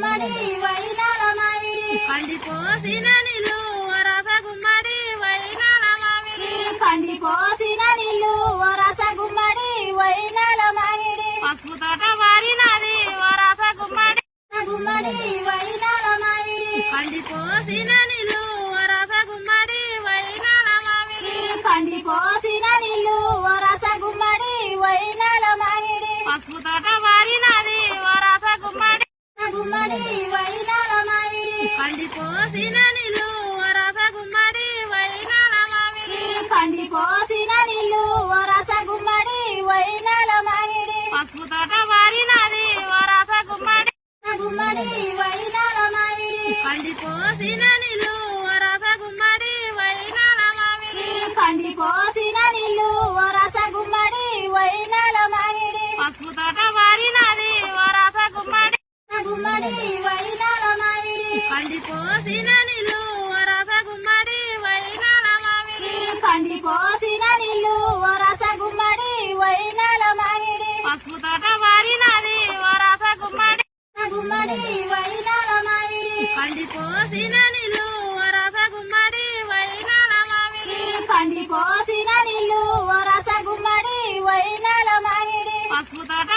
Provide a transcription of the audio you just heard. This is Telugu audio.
గుమ్మడి వైనాల మామిడి పండిపోసిన నిల్లు రస గుమ్మడి వైనాల మామిడి పండిపోసిన నీళ్ళు ఓ రస గుమ్మడి వైనాల మామిడి పసుపు తోట వారినది రస గుమ్మడి గుమ్మడి వైనాల మామిడి పండిపోసిన నిల్లు రస గుమ్మడి వైనాల మామిడి పండిపోసిన నీళ్ళు ఓ రస గుమ్మడి వైనాల మామిడి పసుపు తోట వారినది రస గుమ్మడి గుమ్మడి వైనాల మామిడి పండిపోసిన నిల్లు రస గుమ్మడి వైనాల మామిడి పండిపోసిన నీళ్ళు ఓ రస గుమ్మడి వైనాల మామిడి పసుపు తోట వారినది రస గుమ్మడి గుమ్మడి వైనాల మామిడి పండిపోసిన నిల్లు రస గుమ్మడి వైనాల మామిడి పండిపోసిన నీళ్ళు ఓ రస గుమ్మడి వైనాల మామిడి పసుపు తోట వారినది రస గుమ్మడి గుమ్మడి వైనాల మామిడి పండిపోసిన నిల్లు రస గుమ్మడి వైనాల మామిడి పండిపోసిన నీళ్ళు ఓ రస గుమ్మడి వైనాల మామిడి పసుపు తోట వారినది రస గుమ్మడి గుమ్మడి వైనాల మామిడి పండిపోసిన నిల్లు రస గుమ్మడి వైనాల మామిడి పండిపోసిన నీళ్ళు ఓ రస గుమ్మడి వైనాల మామిడి పసుపు తోట